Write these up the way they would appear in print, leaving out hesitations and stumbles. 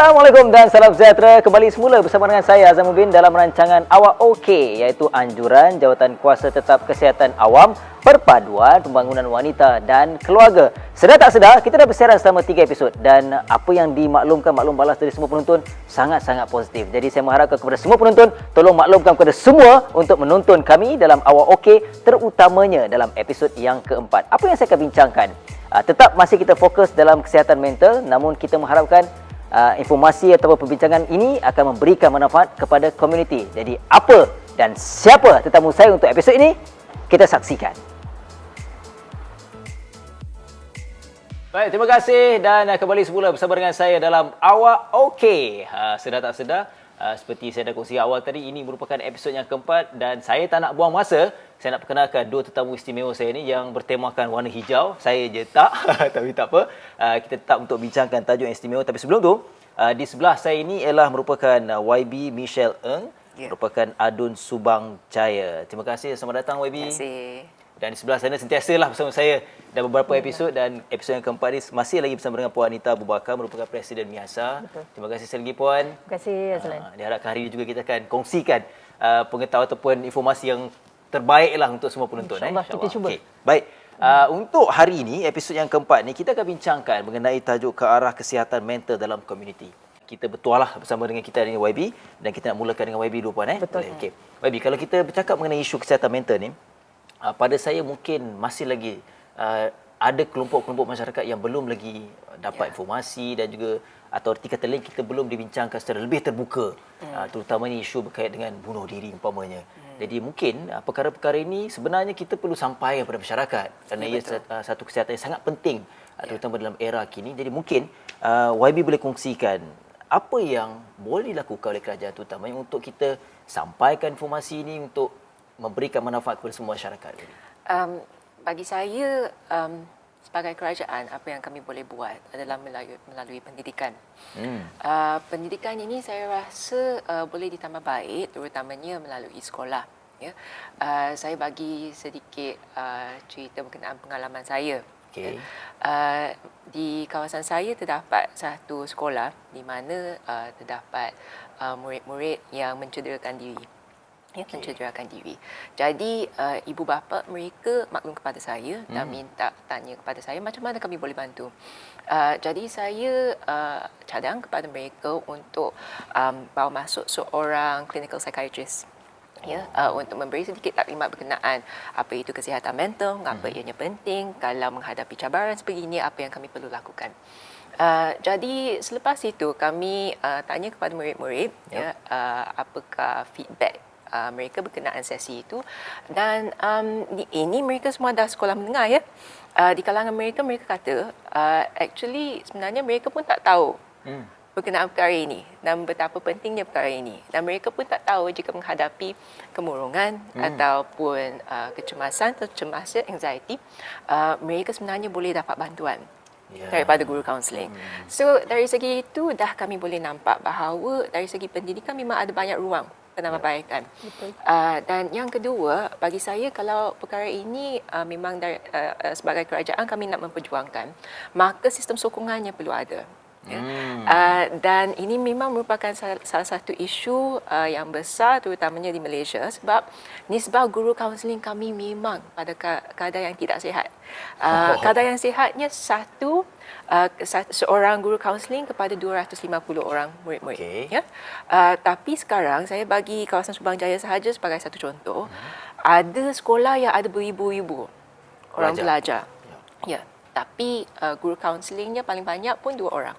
Assalamualaikum dan salam sejahtera. Kembali semula bersama dengan saya Azam Mubin dalam rancangan Awak Okey, iaitu anjuran Jawatan Kuasa Tetap Kesihatan Awam Perpaduan Pembangunan Wanita dan Keluarga. Sedar tak sedar, kita dah bersiaran selama 3 episod dan apa yang dimaklumkan, maklum balas dari semua penonton sangat-sangat positif. Jadi saya mengharapkan kepada semua penonton, tolong maklumkan kepada semua untuk menonton kami dalam Awak Okey, terutamanya dalam episod yang keempat. Apa yang saya akan bincangkan? Tetap masih kita fokus dalam kesihatan mental, namun kita mengharapkan informasi atau perbincangan ini akan memberikan manfaat kepada komuniti. Jadi apa dan siapa tetamu saya untuk episod ini? Kita saksikan. Baik, terima kasih dan kembali semula bersama dengan saya dalam Awak Okey. Sedar tak sedar, seperti saya dah kongsi awal tadi, ini merupakan episod yang keempat dan saya tak nak buang masa. Saya nak perkenalkan dua tetamu istimewa saya ni yang bertemakan warna hijau. Saya je tak, tapi tak apa. Kita tetap untuk bincangkan tajuk yang istimewa. Tapi sebelum tu, di sebelah saya ini ialah merupakan YB Michelle Ng, merupakan Adun Subang Jaya. Terima kasih, selamat datang YB. Terima kasih. Dan di sebelah sana sentiasalah bersama saya dah beberapa episod dan episod yang keempat ni masih lagi bersama dengan Puan Anita Abu Bakar, merupakan Presiden MIASA. Betul. Terima kasih sekali lagi Puan. Terima kasih Azlan. Diharapkan hari ini juga kita akan kongsikan pengetahuan ataupun informasi yang terbaiklah untuk semua penonton. InsyaAllah, kita cuba. Okay. Baik. Untuk hari ini, episod yang keempat ni, kita akan bincangkan mengenai tajuk ke arah kesihatan mental dalam komuniti. Kita bertuahlah bersama dengan kita dengan YB dan kita nak mulakan dengan YB dulu Puan. Betul. Okay. YB, kalau kita bercakap mengenai isu kesihatan mental ni, pada saya mungkin masih lagi ada kelompok-kelompok masyarakat yang belum lagi dapat informasi dan juga atau kata lain kita belum dibincangkan secara lebih terbuka, terutamanya isu berkait dengan bunuh diri umpamanya. Jadi mungkin perkara-perkara ini sebenarnya kita perlu sampaikan kepada masyarakat kerana ia satu kesihatan yang sangat penting, terutama dalam era kini. Jadi mungkin YB boleh kongsikan apa yang boleh dilakukan oleh kerajaan terutamanya untuk kita sampaikan informasi ini untuk memberikan manfaat kepada semua masyarakat. Bagi saya, sebagai kerajaan, apa yang kami boleh buat adalah melalui pendidikan. Pendidikan ini saya rasa boleh ditambah baik, terutamanya melalui sekolah. Ya. Saya bagi sedikit cerita berkenaan pengalaman saya. Okay. Di kawasan saya terdapat satu sekolah di mana terdapat murid-murid yang mencederakan diri. Mencederakan diri. Jadi ibu bapa mereka maklum kepada saya dan minta tanya kepada saya macam mana kami boleh bantu. Jadi saya cadang kepada mereka untuk bawa masuk seorang clinical psychiatrist. Untuk memberi sedikit taklimat berkenaan apa itu kesihatan mental, apa ianya penting, kalau menghadapi cabaran sebegini, apa yang kami perlu lakukan. Jadi selepas itu kami tanya kepada murid-murid apakah feedback mereka berkenaan sesi itu dan ini mereka semua dah sekolah menengah ya. Di kalangan mereka kata actually sebenarnya mereka pun tak tahu berkenaan perkara ini dan betapa pentingnya perkara ini dan mereka pun tak tahu jika menghadapi kemurungan ataupun kecemasan atau cemas, anxiety, mereka sebenarnya boleh dapat bantuan daripada guru kaunseling. So dari segi itu dah kami boleh nampak bahawa dari segi pendidikan memang ada banyak ruang penambahbaikan. Dan yang kedua, bagi saya kalau perkara ini memang sebagai kerajaan kami nak memperjuangkan, maka sistem sokongannya perlu ada. Dan ini memang merupakan salah satu isu yang besar terutamanya di Malaysia sebab nisbah guru kaunseling kami memang pada kadar yang tidak sihat. Kadar yang sihatnya seorang guru kaunseling kepada 250 orang murid-murid. Tapi sekarang saya bagi kawasan Subang Jaya sahaja sebagai satu contoh, ada sekolah yang ada beribu-ribu orang pelajar. Tapi guru kaunselingnya paling banyak pun 2 orang.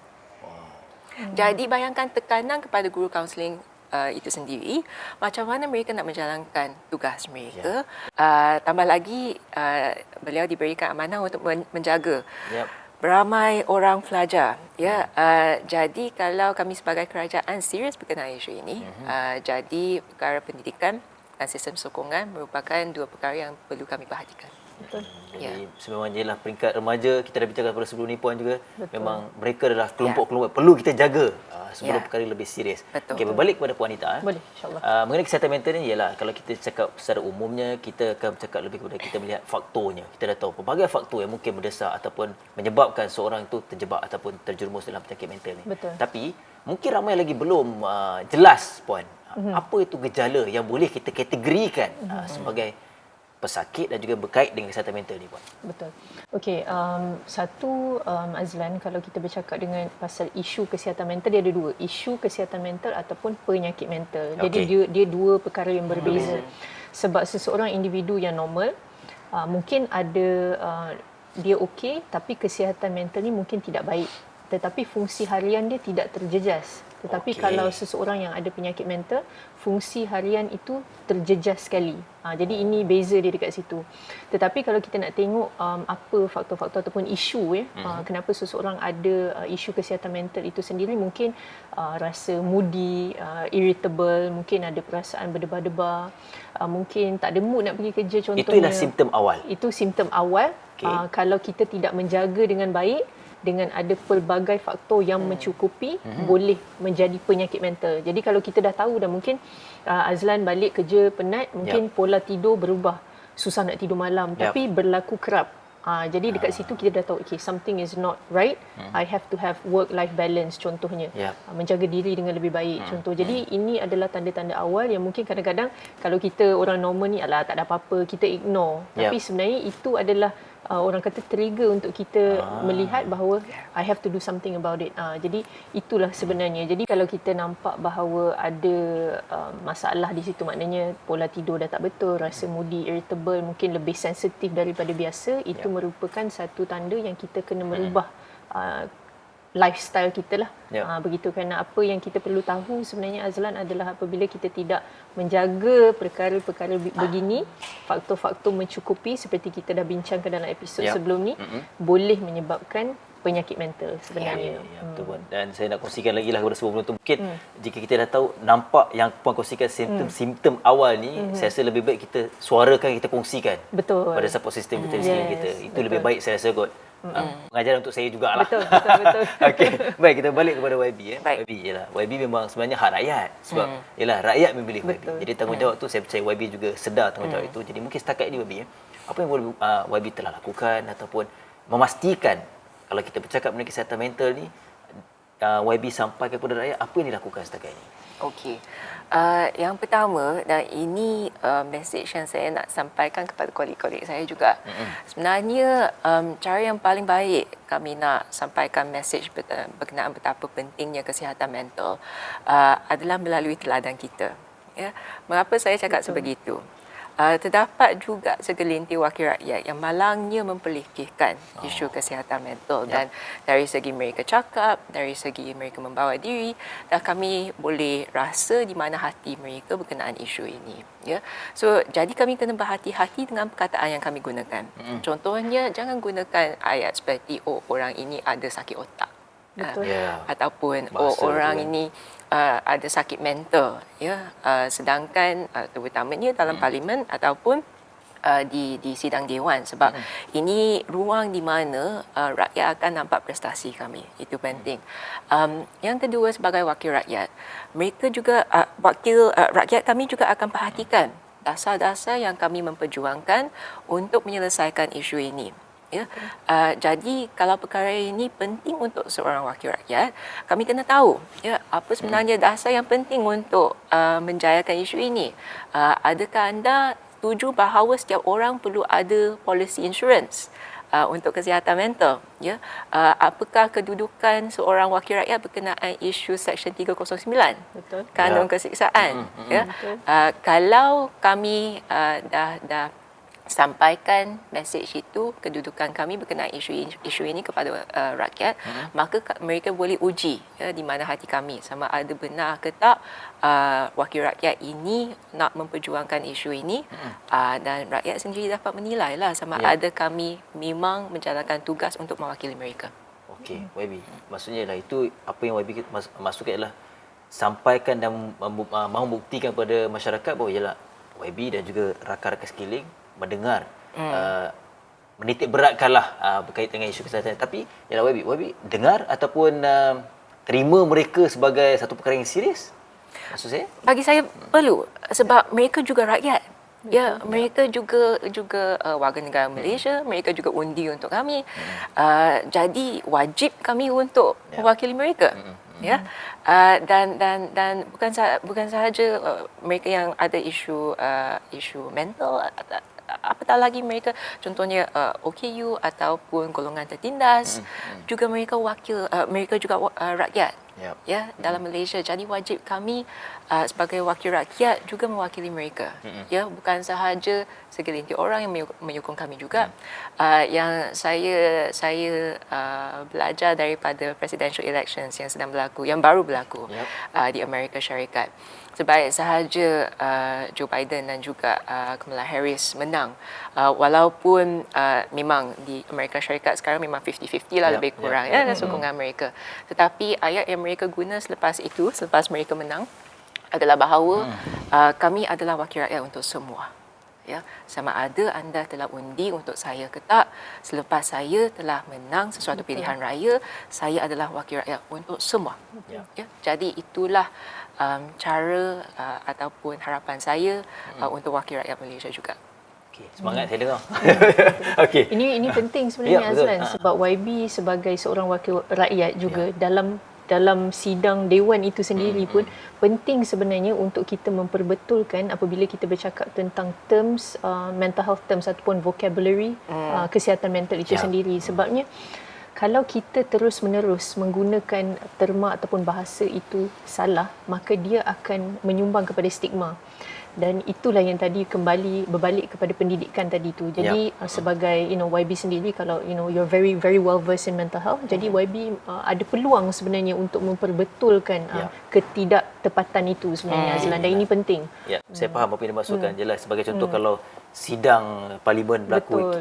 Jadi bayangkan tekanan kepada guru kaunseling itu sendiri, macam mana mereka nak menjalankan tugas mereka. Tambah lagi beliau diberikan amanah untuk menjaga beramai orang pelajar. Jadi kalau kami sebagai kerajaan serius berkenaan isu ini, jadi perkara pendidikan dan sistem sokongan merupakan 2 perkara yang perlu kami perhatikan. Betul. Jadi sebenarnya lah peringkat remaja, kita dah bincangkan pada sebelum ni Puan juga, Betul. memang mereka adalah kelompok-kelompok perlu kita jaga sebelum Ya. perkara lebih serius. Betul. Okey, berbalik kepada Puan Anita. Boleh, insyaAllah. Mengenai kesihatan mental ni ialah kalau kita cakap secara umumnya, kita akan bercakap lebih kepada kita melihat faktornya. Kita dah tahu pelbagai faktor yang mungkin mendesak ataupun menyebabkan seorang itu terjebak ataupun terjerumus dalam penyakit mental ni. Betul. Tapi mungkin ramai lagi belum jelas Puan. Apa itu gejala yang boleh kita kategorikan sebagai pesakit dan juga berkait dengan kesihatan mental ni Puan? Betul. Okey, satu Azlan, kalau kita bercakap dengan pasal isu kesihatan mental, dia ada dua, isu kesihatan mental ataupun penyakit mental. Jadi dia dua perkara yang berbeza. Sebab seseorang individu yang normal mungkin ada dia okey tapi kesihatan mental ni mungkin tidak baik. Tetapi fungsi harian dia tidak terjejas. Tetapi kalau seseorang yang ada penyakit mental, fungsi harian itu terjejas sekali. Jadi ini beza dia dekat situ. Tetapi kalau kita nak tengok apa faktor-faktor ataupun isu kenapa seseorang ada isu kesihatan mental itu sendiri, mungkin rasa moody, irritable, mungkin ada perasaan berdebar-debar, mungkin tak ada mood nak pergi kerja contohnya. Itulah simptom awal. Itu simptom awal. Kalau kita tidak menjaga dengan baik, dengan ada pelbagai faktor yang mencukupi, boleh menjadi penyakit mental. Jadi kalau kita dah tahu dah, mungkin Azlan balik kerja penat, mungkin pola tidur berubah, susah nak tidur malam, tapi berlaku kerap. Jadi dekat situ kita dah tahu, okay, something is not right. I have to have work-life balance contohnya. Menjaga diri dengan lebih baik contoh. Jadi ini adalah tanda-tanda awal yang mungkin kadang-kadang kalau kita orang normal ni, alah tak ada apa-apa, kita ignore. Tapi sebenarnya itu adalah orang kata trigger untuk kita melihat bahawa I have to do something about it. Jadi itulah sebenarnya. Jadi kalau kita nampak bahawa ada masalah di situ, maknanya pola tidur dah tak betul, rasa moody, irritable, mungkin lebih sensitif daripada biasa, itu merupakan satu tanda yang kita kena merubah lifestyle kita lah. Begitu, kerana apa yang kita perlu tahu sebenarnya Azlan adalah apabila kita tidak menjaga perkara-perkara begini, faktor-faktor mencukupi seperti kita dah bincangkan dalam episod sebelum ni, boleh menyebabkan penyakit mental sebenarnya. Betul Puan. Dan saya nak kongsikan lagi lah kepada semua penonton. Mungkin jika kita dah tahu, nampak yang Puan kongsikan simptom-simptom awal ni, saya rasa lebih baik kita suarakan, kita kongsikan. Betul. Pada support system kita di sini kita. Itu lebih baik saya rasa kot. Pengajaran untuk saya jugalah. Betul. Okey. Baik, kita balik kepada YB. Baik. YB ialah, YB memang sebenarnya hak rakyat. Sebab ialah rakyat memilih YB. Jadi tanggungjawab tu saya percaya YB juga sedar tanggungjawab itu. Jadi mungkin setakat ini YB, apa yang boleh YB telah lakukan ataupun memastikan kalau kita bercakap mengenai kesihatan mental ni, YB sampaikan kepada rakyat, apa yang dilakukan setakat ini? Okey. Yang pertama, dan ini mesej yang saya nak sampaikan kepada kolik-kolik saya juga. Sebenarnya cara yang paling baik kami nak sampaikan mesej berkenaan betapa pentingnya kesihatan mental adalah melalui teladan kita. Ya. Mengapa saya cakap sebegitu? Terdapat juga segelintir wakil rakyat yang malangnya memperlekehkan isu kesihatan mental, dan dari segi mereka cakap, dari segi mereka membawa diri, dan kami boleh rasa di mana hati mereka berkenaan isu ini. Ya, so jadi kami kena berhati-hati dengan perkataan yang kami gunakan. Contohnya, jangan gunakan ayat seperti orang ini ada sakit otak. Betul. Ataupun Bahasa orang betul. ini ada sakit mental, ya, sedangkan terutamanya dalam parlimen ataupun di sidang dewan, sebab ini ruang di mana rakyat akan nampak prestasi kami. Itu penting. Yang kedua, sebagai wakil rakyat, mereka juga rakyat kami juga akan perhatikan dasar-dasar yang kami memperjuangkan untuk menyelesaikan isu ini. Ya, jadi kalau perkara ini penting untuk seorang wakil rakyat, kami kena tahu ya apa sebenarnya dasar yang penting untuk menjayakan isu ini. Adakah anda setuju bahawa setiap orang perlu ada polisi insurans untuk kesihatan mental? Ya, apakah kedudukan seorang wakil rakyat berkenaan isu Seksyen 309 Betul. Kanun Kesiksaan? Ya, kalau kami dah sampaikan mesej itu, kedudukan kami berkenaan isu ini kepada rakyat, maka mereka boleh uji ya, di mana hati kami, sama ada benar ke tak wakil rakyat ini nak memperjuangkan isu ini, dan rakyat sendiri dapat menilai lah sama ada kami memang menjalankan tugas untuk mewakili mereka. Okey, YB. Maksudnya lah itu apa yang YB masukkan adalah sampaikan dan mahu buktikan kepada masyarakat bahawa ialah YB dan juga rakan-rakan sekeliling mendengar menitik beratkanlah berkait dengan isu kesihatan. Tapi yalah YB dengar ataupun terima mereka sebagai satu perkara yang serius? Maksud saya? Bagi saya perlu, sebab mereka juga rakyat. Ya, mereka juga warga negara Malaysia, mereka juga undi untuk kami. Jadi wajib kami untuk mewakili mereka. Ya. Dan bukan sahaja mereka yang ada isu mental, apatah lagi mereka contohnya OKU ataupun golongan tertindas, juga mereka juga rakyat. Yep. Ya, dalam Malaysia. Jadi wajib kami sebagai wakil rakyat juga mewakili mereka. Ya, bukan sahaja segelintir orang yang menyokong kami juga. Yang saya belajar daripada presidential elections yang sedang berlaku, yang baru berlaku di Amerika Syarikat. Sebaik sahaja Joe Biden dan juga Kamala Harris menang, walaupun memang di Amerika Syarikat sekarang memang 50-50 lah, lebih kurang sokongan mereka. Tetapi ayat yang mereka guna selepas mereka menang adalah bahawa kami adalah wakil rakyat untuk semua. Ya, sama ada anda telah undi untuk saya ke tak, selepas saya telah menang sesuatu pilihan raya, saya adalah wakil rakyat untuk semua. Ya, jadi itulah cara ataupun harapan saya untuk wakil rakyat Malaysia juga. Okey, semangat saya dengar. Okey. Ini penting sebenarnya, betul. Azlan, sebab YB sebagai seorang wakil rakyat juga dalam sidang dewan itu sendiri pun penting sebenarnya untuk kita memperbetulkan apabila kita bercakap tentang terms mental health terms ataupun vocabulary kesihatan mental itu sendiri. Sebabnya kalau kita terus-menerus menggunakan terma ataupun bahasa itu salah, maka dia akan menyumbang kepada stigma. Dan itulah yang tadi kembali berbalik kepada pendidikan tadi tu. Jadi sebagai YB sendiri, kalau you're very very well versed in mental health, jadi YB ada peluang sebenarnya untuk memperbetulkan ketidaktepatan itu sebenarnya, Azlan, dan ini penting. Ya, saya faham apa yang dimaksudkan. Jelas sebagai contoh kalau sidang parlimen berlaku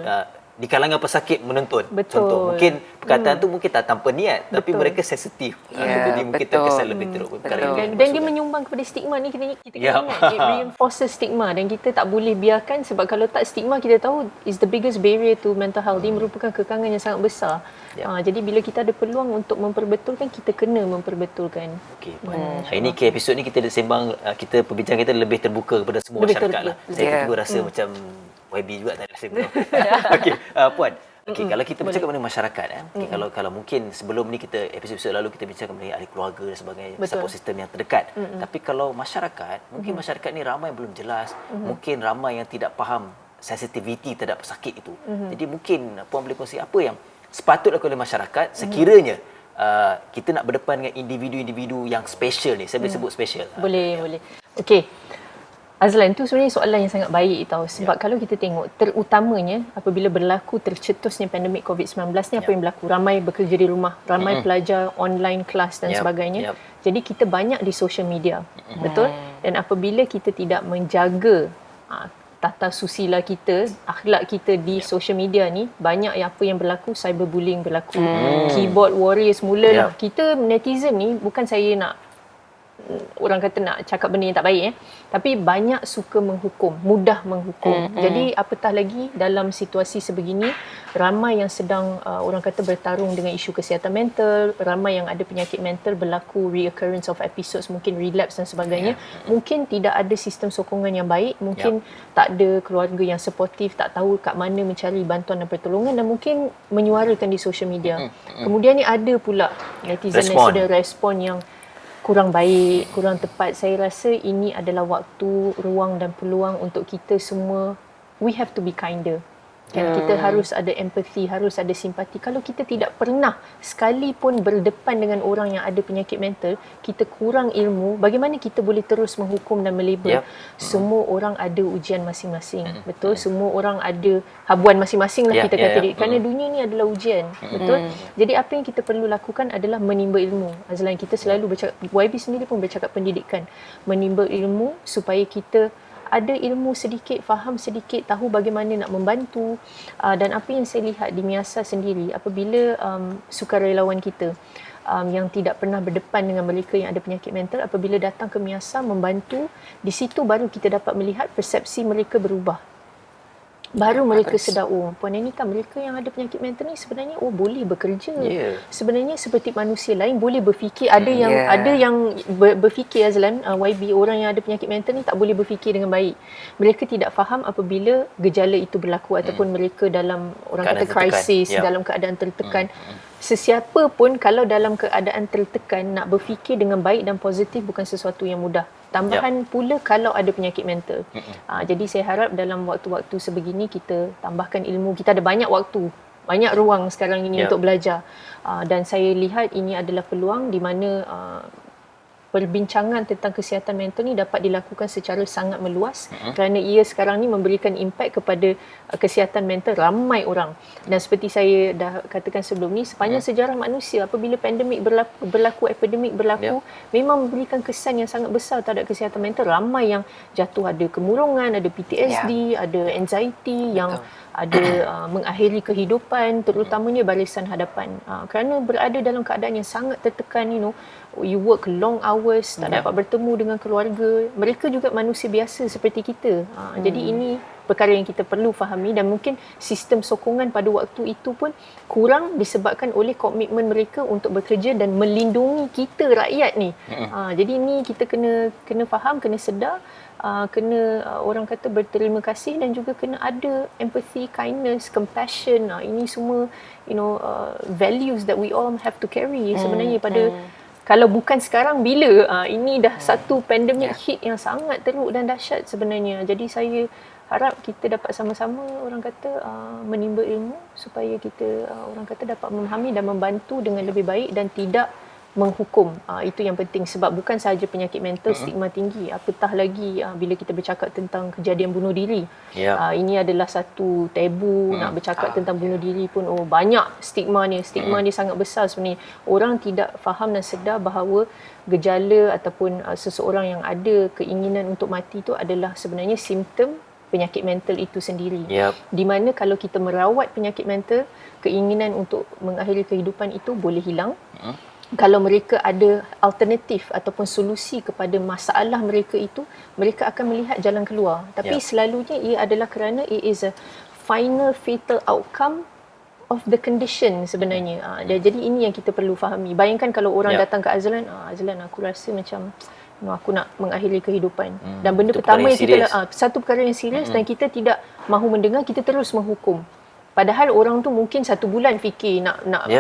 di kalangan pesakit menonton. Contoh, mungkin perkataan tu mungkin tak tanpa niat, tapi mereka sensitif. Jadi mungkin terkesan lebih teruk. Dan dia menyumbang kepada stigma ni, kita kena ingat. It reinforces stigma dan kita tak boleh biarkan, sebab kalau tak stigma, kita tahu is the biggest barrier to mental health. Dia merupakan kekangan yang sangat besar. Jadi bila kita ada peluang untuk memperbetulkan, kita kena memperbetulkan. Okey. Hari ni episod ni kita sembang, kita perbincangan kita lebih terbuka kepada semua masyarakat lah. Saya juga rasa macam YB juga tak ada rasa betul. Okey, Puan. Okey, kalau kita bercakap mengenai masyarakat, okay, kalau mungkin sebelum ni episod lalu kita bincangkan mengenai ahli keluarga dan sebagainya, support system yang terdekat. Tapi kalau masyarakat, mungkin masyarakat ni ramai yang belum jelas, mungkin ramai yang tidak faham sensitiviti terhadap pesakit itu. Jadi mungkin Puan boleh kongsi apa yang sepatutnya oleh masyarakat sekiranya kita nak berdepan dengan individu-individu yang special ni. Saya boleh sebut special. Boleh. Okey. Azlan, tu sebenarnya soalan yang sangat baik tau. Sebab kalau kita tengok, terutamanya apabila berlaku tercetusnya pandemik COVID-19 ni, apa yang berlaku? Ramai bekerja di rumah, ramai pelajar online kelas dan sebagainya. Jadi kita banyak di social media. Betul? Dan apabila kita tidak menjaga tata susila kita, akhlak kita di social media ni, banyak apa yang berlaku, cyberbullying berlaku, keyboard warriors mulalah. Kita netizen ni, bukan saya nak orang kata nak cakap benda yang tak baik, tapi banyak suka menghukum, mudah menghukum. Jadi apatah lagi dalam situasi sebegini, ramai yang sedang orang kata bertarung dengan isu kesihatan mental, ramai yang ada penyakit mental, berlaku reoccurrence of episodes, mungkin relapse dan sebagainya. Mungkin tidak ada sistem sokongan yang baik, mungkin tak ada keluarga yang supportive, tak tahu kat mana mencari bantuan dan pertolongan, dan mungkin menyuarakan di social media. Kemudian ni ada pula netizen yang sudah respon yang kurang baik, kurang tepat. Saya rasa ini adalah waktu, ruang dan peluang untuk kita semua, we have to be kinder. Kita harus ada empathy, harus ada simpati. Kalau kita tidak pernah sekalipun berdepan dengan orang yang ada penyakit mental, kita kurang ilmu, bagaimana kita boleh terus menghukum dan melabel? Semua orang ada ujian masing-masing. Betul? Semua orang ada habuan masing-masing lah, kita kata. Kerana dunia ni adalah ujian. Betul? Jadi apa yang kita perlu lakukan adalah menimba ilmu. Azlan, kita selalu bercakap, YB sendiri pun bercakap pendidikan. Menimba ilmu supaya kita ada ilmu sedikit, faham sedikit, tahu bagaimana nak membantu. Dan apa yang saya lihat di Miasa sendiri, apabila sukarelawan kita yang tidak pernah berdepan dengan mereka yang ada penyakit mental, apabila datang ke Miasa membantu, di situ baru kita dapat melihat persepsi mereka berubah. Baru mereka Bagus. sedar, oh Puan Anita, mereka yang ada penyakit mental ni sebenarnya boleh bekerja. Ya. Sebenarnya seperti manusia lain boleh berfikir. Ada yang Ya. ada yang berfikir, Azlan, YB, orang yang ada penyakit mental ni tak boleh berfikir dengan baik. Mereka tidak faham apabila gejala itu berlaku ataupun mereka dalam orang Keadaan kata tertekan. krisis, Ya. dalam keadaan tertekan. Sesiapa pun kalau dalam keadaan tertekan nak berfikir dengan baik dan positif bukan sesuatu yang mudah. Tambahan pula kalau ada penyakit mental. Jadi saya harap dalam waktu-waktu sebegini kita tambahkan ilmu. Kita ada banyak waktu, banyak ruang sekarang ini untuk belajar. Dan saya lihat ini adalah peluang di mana perbincangan tentang kesihatan mental ni dapat dilakukan secara sangat meluas kerana ia sekarang ni memberikan impak kepada kesihatan mental ramai orang. Dan seperti saya dah katakan sebelum ni, sepanjang sejarah manusia apabila pandemik berlaku epidemik berlaku, memang memberikan kesan yang sangat besar terhadap kesihatan mental. Ramai yang jatuh, ada kemurungan, ada PTSD, ada anxiety, yang ada mengakhiri kehidupan, terutamanya barisan hadapan. Kerana berada dalam keadaan yang sangat tertekan, you work long hours, tak dapat bertemu dengan keluarga. Mereka juga manusia biasa seperti kita. Jadi ini perkara yang kita perlu fahami, dan mungkin sistem sokongan pada waktu itu pun kurang disebabkan oleh komitmen mereka untuk bekerja dan melindungi kita rakyat ni. Jadi ini kita kena faham, kena sedar, kena orang kata berterima kasih, dan juga kena ada empathy, kindness, compassion. Ini semua values that we all have to carry sebenarnya pada kalau bukan sekarang, bila? Ini dah satu pandemic hit yang sangat teruk dan dahsyat sebenarnya. Jadi saya harap kita dapat sama-sama orang kata menimba ilmu supaya kita orang kata dapat memahami dan membantu dengan lebih baik dan tidak menghukum. Itu yang penting, sebab bukan sahaja penyakit mental stigma tinggi, apatah lagi bila kita bercakap tentang kejadian bunuh diri. Ini adalah satu tabu. Nak bercakap tentang bunuh diri pun banyak stigma ni sangat besar sebenarnya. Orang tidak faham dan sedar bahawa gejala ataupun seseorang yang ada keinginan untuk mati itu adalah sebenarnya simptom penyakit mental itu sendiri. Di mana kalau kita merawat penyakit mental, keinginan untuk mengakhiri kehidupan itu boleh hilang. Kalau mereka ada alternatif ataupun solusi kepada masalah mereka itu, mereka akan melihat jalan keluar. Tapi selalunya ia adalah kerana it is a final fatal outcome of the condition sebenarnya. Jadi ini yang kita perlu fahami. Bayangkan kalau orang datang ke Azlan, Azlan, aku rasa macam aku nak mengakhiri kehidupan. Dan benda pertama yang kita satu perkara yang serius, dan kita tidak mahu mendengar, kita terus menghukum. Padahal orang tu mungkin 1 bulan fikir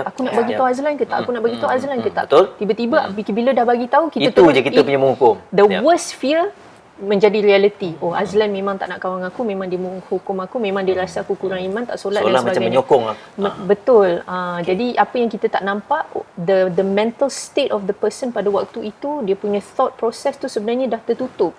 aku nak bagi tahu Azlan ke tak, aku nak bagi tahu Azlan ke tak. Tiba-tiba bila dah bagi tahu, kita itu je kita punya menghukum. The worst fear menjadi reality. Azlan memang tak nak kawan aku, memang dia menghukum aku, memang dia rasa aku kurang iman, tak solat dan sebagainya. Macam menyokong lah. Betul. Jadi apa yang kita tak nampak, the mental state of the person pada waktu itu, dia punya thought process tu sebenarnya dah tertutup.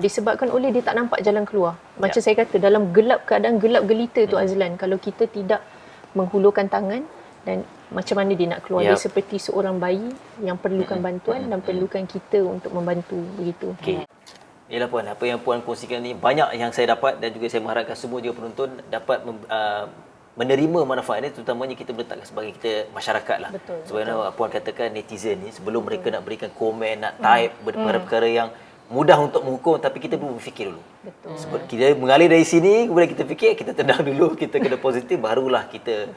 Disebabkan oleh dia tak nampak jalan keluar. Macam saya kata, dalam keadaan gelap gelita tu Azlan, kalau kita tidak menghulurkan tangan, dan macam mana dia nak keluar, dia seperti seorang bayi yang perlukan bantuan dan perlukan kita untuk membantu, begitu. Yalah Puan, apa yang Puan kongsikan ni banyak yang saya dapat, dan juga saya mengharapkan semua juga penonton dapat menerima manfaat ini, terutamanya kita meletakkan sebagai kita masyarakat lah. Sebenarnya Puan katakan netizen ni, sebelum mereka nak berikan komen, nak type perkara-perkara yang mudah untuk menghukum, tapi kita perlu berfikir dulu. Sebab kita mengalir dari sini, kemudian kita fikir, kita tenang dulu, kita kena positif, barulah kita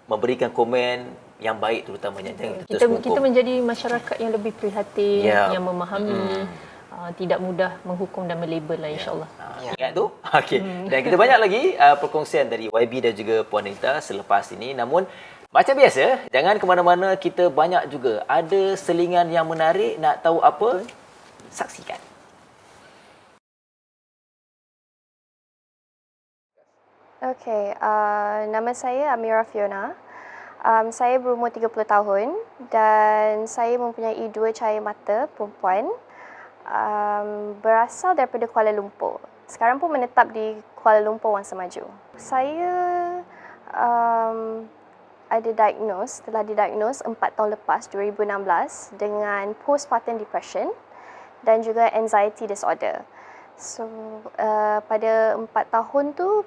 memberikan komen yang baik terutamanya. Kita menjadi masyarakat yang lebih prihatin, yang memahami, tidak mudah menghukum dan melabel lah, insyaAllah. Ingat tu. Dan kita banyak lagi perkongsian dari YB dan juga Puan Anita selepas ini. Namun macam biasa, jangan ke mana-mana, kita banyak juga ada selingan yang menarik. Nak tahu apa? Saksikan. Okey, nama saya Amira Fiona. Saya berumur 30 tahun dan saya mempunyai 2 cahaya mata perempuan. Berasal daripada Kuala Lumpur. Sekarang pun menetap di Kuala Lumpur, Wangsa Maju. Saya telah didiagnos 4 tahun lepas, 2016, dengan postpartum depression dan juga anxiety disorder. So, pada 4 tahun tu,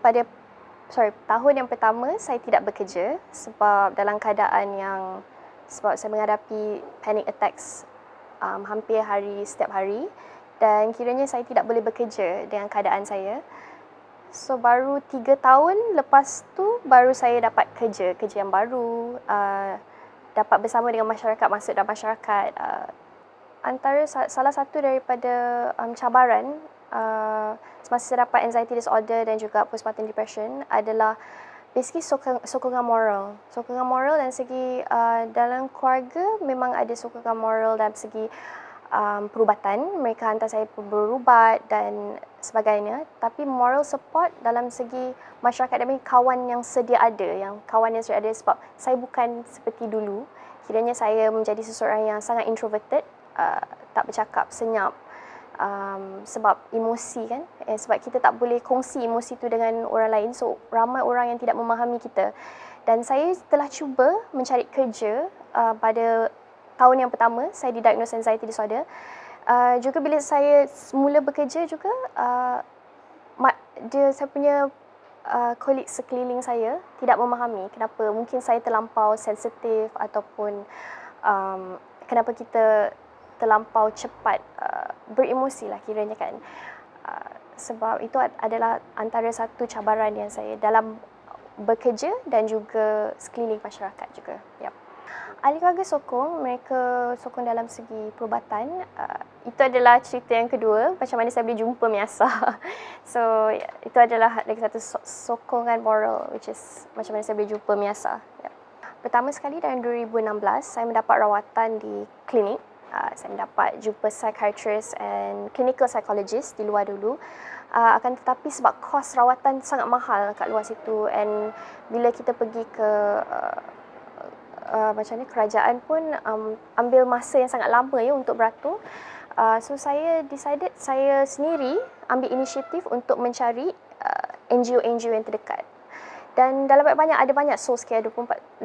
tahun yang pertama saya tidak bekerja sebab dalam keadaan sebab saya menghadapi panic attacks hampir setiap hari, dan kiranya saya tidak boleh bekerja dengan keadaan saya. So baru 3 tahun lepas tu baru saya dapat kerja yang baru, dapat bersama dengan masyarakat, masuk dalam masyarakat. Antara salah satu daripada cabaran semasa saya dapat anxiety disorder dan juga postpartum depression adalah basically sokongan moral. Sokongan moral dari segi dalam keluarga memang ada sokongan moral dalam segi perubatan. Mereka hantar saya berubat dan sebagainya. Tapi moral support dalam segi masyarakat dan kawan yang sedia ada. Sebab saya bukan seperti dulu. Kiranya saya menjadi seseorang yang sangat introverted, tak bercakap, senyap. Sebab emosi kan, sebab kita tak boleh kongsi emosi tu dengan orang lain, so ramai orang yang tidak memahami kita. Dan saya telah cuba mencari kerja pada tahun yang pertama saya didiagnose anxiety disorder. Juga bila saya mula bekerja juga, saya punya colleague sekeliling saya tidak memahami kenapa mungkin saya terlampau sensitif ataupun kenapa kita terlampau cepat beremosi lah kiranya kan. Sebab itu adalah antara satu cabaran yang saya dalam bekerja dan juga sekeliling masyarakat juga. Yep. Ahli keluarga sokong, mereka sokong dalam segi perubatan. Itu adalah cerita yang kedua, macam mana saya boleh jumpa Miasa. So, itu adalah lagi satu sokongan moral, which is macam mana saya boleh jumpa Miasa. Yep. Pertama sekali dalam 2016, saya mendapat rawatan di klinik. Saya mendapat jumpa psychiatrist and clinical psychologist di luar dulu. Akan tetapi sebab kos rawatan sangat mahal kat luar situ, and bila kita pergi ke macam ni, kerajaan pun ambil masa yang sangat lama ya untuk beratur. So saya decided saya sendiri ambil inisiatif untuk mencari NGO-NGO yang terdekat. Dan dalam banyak ada banyak source care 24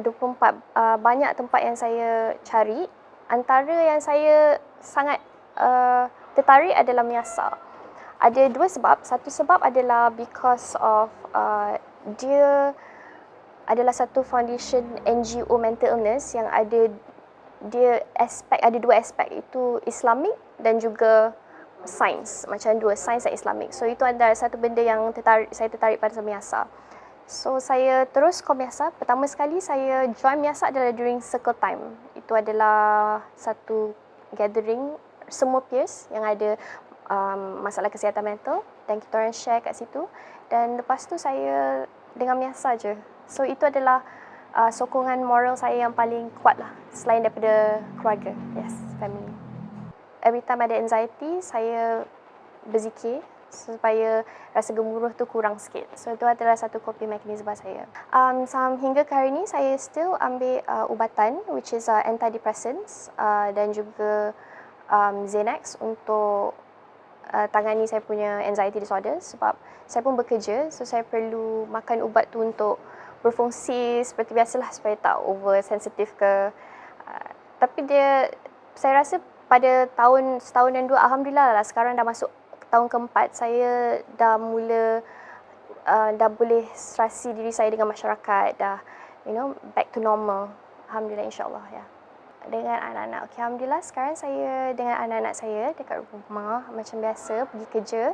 banyak tempat yang saya cari. Antara yang saya sangat tertarik adalah Miasa. Ada dua sebab. Satu sebab adalah because of dia adalah satu foundation NGO mental illness yang ada dua aspek, itu Islamic dan juga sains, macam dua sains dan Islamic. So itu adalah satu benda yang saya tertarik pada Miasa. So saya terus ke Miasa. Pertama sekali saya join Miasa adalah during circle time. Itu adalah satu gathering semua peers yang ada masalah kesihatan mental dan kita orang share kat situ. Dan lepas tu saya dengan Miasa je. So itu adalah sokongan moral saya yang paling kuat lah, selain daripada keluarga. Yes, family. Every time ada anxiety, saya berzikir supaya rasa gemuruh tu kurang sikit. So itu adalah satu coping mechanism saya. Hingga ke hari ni saya still ambil ubatan, which is antidepressants dan juga Xanax untuk tangani saya punya anxiety disorder. Sebab saya pun bekerja, so saya perlu makan ubat tu untuk berfungsi seperti biasalah supaya tak oversensitif ke. Tapi saya rasa pada setahun dan dua, alhamdulillah lah sekarang dah masuk tahun keempat, saya dah mula dah boleh serasi diri saya dengan masyarakat, dah back to normal, alhamdulillah, insyaAllah ya. Dengan anak-anak, okay, alhamdulillah sekarang saya dengan anak-anak saya dekat rumah macam biasa, pergi kerja.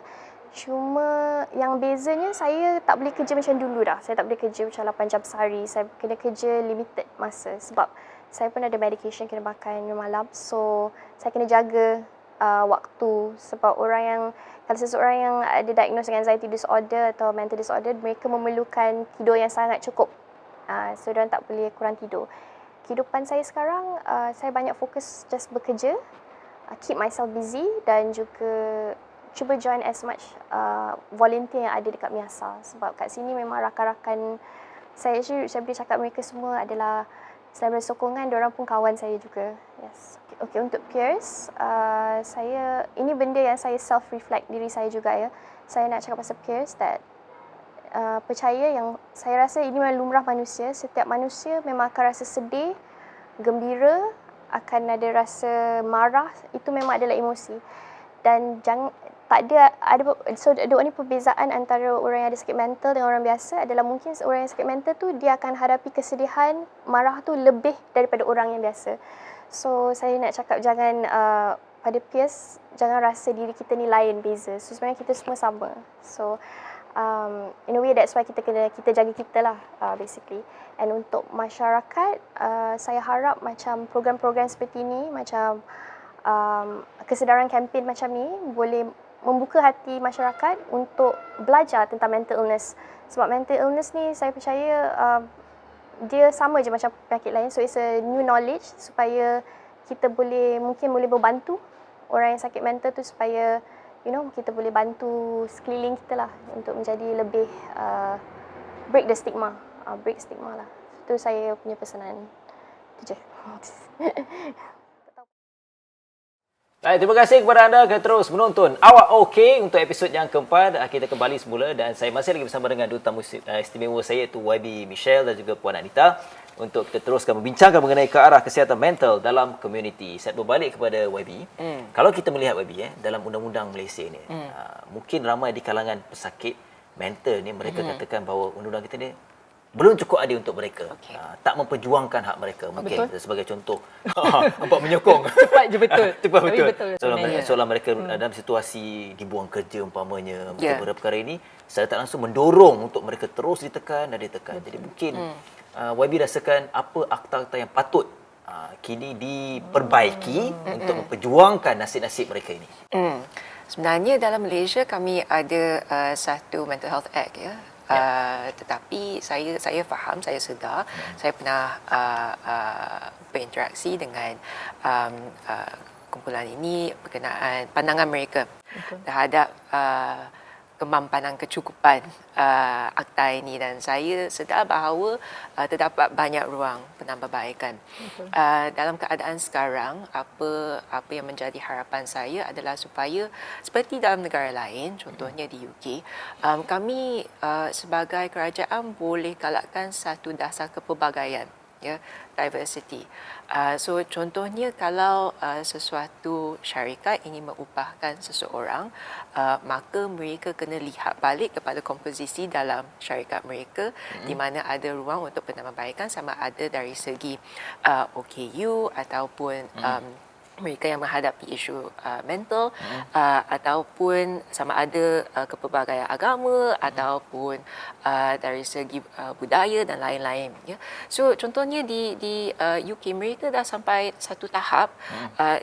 Cuma yang bezanya saya tak boleh kerja macam dulu dah. Saya tak boleh kerja macam 8 jam sehari. Saya kena kerja limited masa sebab saya pun ada medication kena makan malam. So saya kena jaga waktu, sebab kalau seseorang yang ada diagnosed dengan anxiety disorder atau mental disorder, mereka memerlukan tidur yang sangat cukup. So diorang tak boleh kurang tidur. Kehidupan saya sekarang, saya banyak fokus just bekerja, keep myself busy dan juga cuba join as much volunteer yang ada dekat Miasa. Sebab kat sini memang rakan-rakan saya boleh cakap mereka semua adalah selain bersokongan, diorang pun kawan saya juga. Yes. Okay, untuk peers, ini benda yang saya self-reflect diri saya juga ya. Saya nak cakap pasal peers that percaya yang saya rasa ini memang lumrah manusia. Setiap manusia memang akan rasa sedih, gembira, akan ada rasa marah. Itu memang adalah emosi. Dan ada ni perbezaan antara orang yang ada sakit mental dengan orang biasa adalah mungkin orang yang sakit mental tu dia akan hadapi kesedihan, marah tu lebih daripada orang yang biasa. So saya nak cakap jangan pada peers, jangan rasa diri kita ni lain, beza. So sebenarnya kita semua sama. So In a way that's why kita jaga kita lah, basically. And untuk masyarakat, saya harap macam program-program seperti ini, macam kesedaran kempen macam ni boleh membuka hati masyarakat untuk belajar tentang mental illness. Sebab mental illness ni saya percaya dia sama je macam penyakit lain. So it's a new knowledge supaya kita mungkin boleh membantu orang yang sakit mental tu supaya kita boleh bantu sekeliling kita lah untuk menjadi lebih break stigma lah. Itu saya punya pesanan. Itu je. Baik, terima kasih kepada anda kerana terus menonton Awak Okey untuk episod yang keempat. Kita kembali semula dan saya masih lagi bersama dengan dua tamu istimewa saya iaitu YB Michelle dan juga Puan Anita untuk kita teruskan membincangkan mengenai ke arah kesihatan mental dalam komuniti. Saya berbalik kepada YB. Kalau kita melihat YB dalam undang-undang Malaysia ni, mungkin ramai di kalangan pesakit mental ni mereka katakan bahawa undang-undang kita ni belum cukup adil untuk mereka. Tak memperjuangkan hak mereka. Mungkin sebagai contoh, nampak menyokong. Cepat je betul. Cepat Tapi betul. Soalan mereka dalam situasi dibuang kerja umpamanya, beberapa perkara ini secara tak langsung mendorong untuk mereka terus ditekan dan ditekan. Jadi mungkin YB rasakan apa akta-akta yang patut kini diperbaiki untuk memperjuangkan nasib-nasib mereka ini. Sebenarnya dalam Malaysia kami ada satu Mental Health Act tetapi saya faham, saya sedar, saya pernah berinteraksi dengan kumpulan ini berkenaan pandangan mereka terhadap kemampanan kecukupan akta ini, dan saya sedar bahawa terdapat banyak ruang penambahbaikan. Dalam keadaan sekarang, apa yang menjadi harapan saya adalah supaya seperti dalam negara lain, contohnya di UK, kami sebagai kerajaan boleh galakkan satu dasar kepelbagaian, diversity. So contohnya kalau sesuatu syarikat ingin mengupahkan seseorang, maka mereka kena lihat balik kepada komposisi dalam syarikat mereka, di mana ada ruang untuk penambahbaikan, sama ada dari segi OKU ataupun mereka yang menghadapi isu mental, ataupun sama ada kepelbagaian agama ataupun dari segi budaya dan lain-lain. So contohnya di UK mereka dah sampai satu tahap